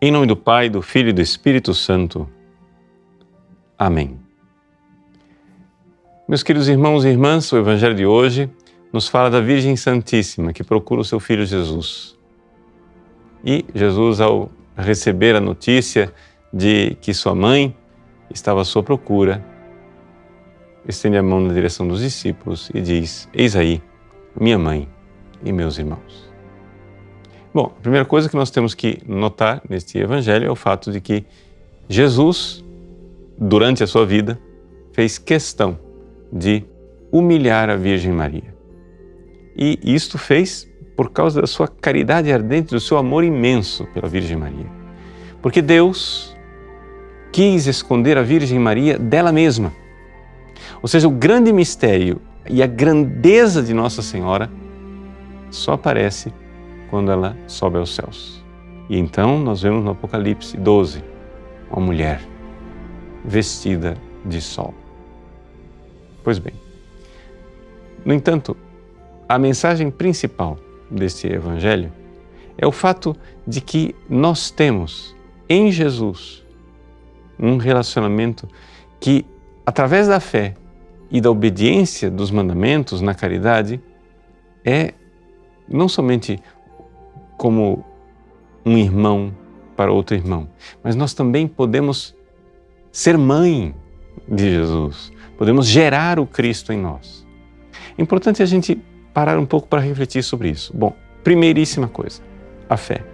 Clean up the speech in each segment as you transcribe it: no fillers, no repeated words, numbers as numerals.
Em nome do Pai, do Filho e do Espírito Santo. Amém. Meus queridos irmãos e irmãs, o Evangelho de hoje nos fala da Virgem Santíssima que procura o seu Filho Jesus. E Jesus, ao receber a notícia de que sua mãe estava à sua procura, estende a mão na direção dos discípulos e diz: eis aí minha mãe e meus irmãos. Bom, a primeira coisa que nós temos que notar neste Evangelho é o fato de que Jesus, durante a sua vida, fez questão de humilhar a Virgem Maria. E isto fez por causa da sua caridade ardente, do seu amor imenso pela Virgem Maria. Porque Deus quis esconder a Virgem Maria dela mesma. Ou seja, o grande mistério e a grandeza de Nossa Senhora só aparece quando ela sobe aos céus. E então nós vemos no Apocalipse 12, uma mulher vestida de sol. Pois bem, no entanto, a mensagem principal deste Evangelho é o fato de que nós temos em Jesus um relacionamento que, através da fé e da obediência dos mandamentos na caridade, é não somente como um irmão para outro irmão, mas nós também podemos ser mãe de Jesus, podemos gerar o Cristo em nós. É importante a gente parar um pouco para refletir sobre isso. Bom, primeiríssima coisa, a fé.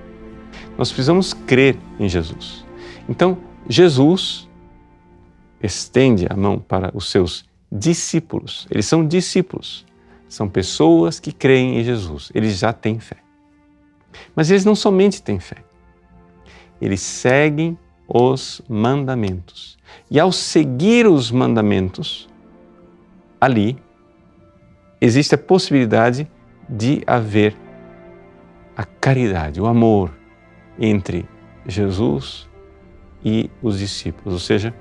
Nós precisamos crer em Jesus. Então, Jesus estende a mão para os seus discípulos. Eles são discípulos, são pessoas que creem em Jesus, eles já têm fé. Mas eles não somente têm fé, eles seguem os mandamentos. E ao seguir os mandamentos, ali existe a possibilidade de haver a caridade, o amor entre Jesus e os discípulos, ou seja,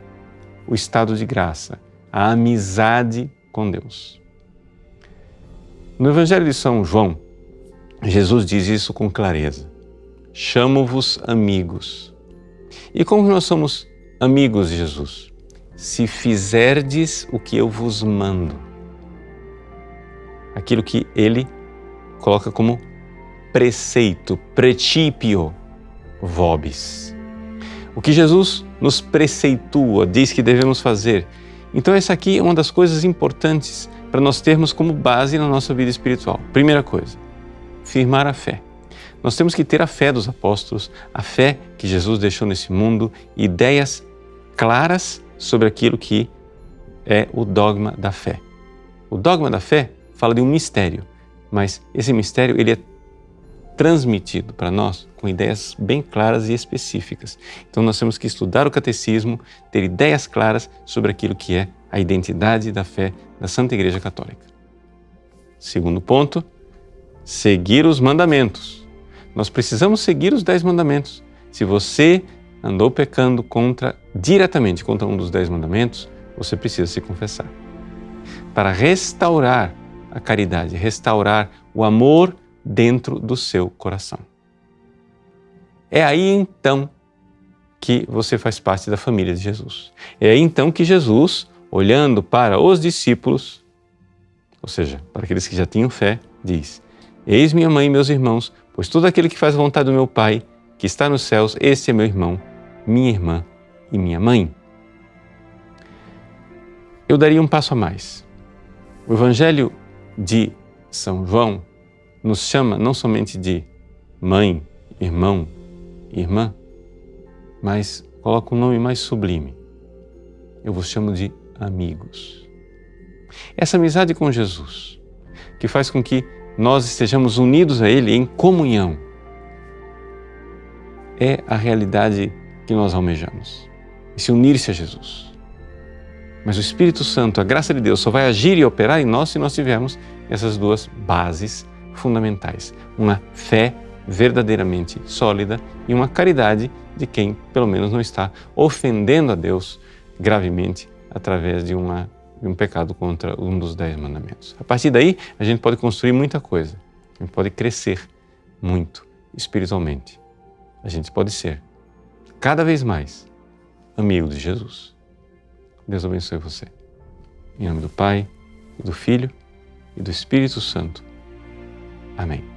o estado de graça, a amizade com Deus. No Evangelho de São João, Jesus diz isso com clareza: chamo-vos amigos. E como nós somos amigos de Jesus? Se fizerdes o que eu vos mando. Aquilo que ele coloca como preceito, principio vobis. O que Jesus nos preceitua, diz que devemos fazer. Então essa aqui é uma das coisas importantes para nós termos como base na nossa vida espiritual. Primeira coisa, firmar a fé. Nós temos que ter a fé dos apóstolos, a fé que Jesus deixou nesse mundo, ideias claras sobre aquilo que é o dogma da fé. O dogma da fé fala de um mistério, mas esse mistério ele é transmitido para nós com ideias bem claras e específicas. Então nós temos que estudar o catecismo, ter ideias claras sobre aquilo que é a identidade da fé da Santa Igreja Católica. Segundo ponto, seguir os mandamentos. Nós precisamos seguir os 10 mandamentos. Se você andou pecando diretamente contra um dos 10 mandamentos, você precisa se confessar. Para restaurar a caridade, restaurar o amor dentro do seu coração. É aí então que você faz parte da família de Jesus. É aí então que Jesus, olhando para os discípulos, ou seja, para aqueles que já tinham fé, diz: eis minha mãe e meus irmãos, pois todo aquele que faz a vontade do meu Pai, que está nos céus, esse é meu irmão, minha irmã e minha mãe. Eu daria um passo a mais. O Evangelho de São João nos chama não somente de mãe, irmão, irmã, mas coloca um nome mais sublime. Eu vos chamo de amigos. Essa amizade com Jesus, que faz com que nós estejamos unidos a Ele em comunhão, é a realidade que nós almejamos. Se unir-se a Jesus. Mas o Espírito Santo, a graça de Deus, só vai agir e operar em nós se nós tivermos essas duas bases fundamentais. Uma fé verdadeiramente sólida e uma caridade de quem, pelo menos, não está ofendendo a Deus gravemente através de um pecado contra um dos 10 mandamentos. A partir daí, a gente pode construir muita coisa. A gente pode crescer muito espiritualmente. A gente pode ser cada vez mais amigo de Jesus. Deus abençoe você. Em nome do Pai, e do Filho e do Espírito Santo. Amém.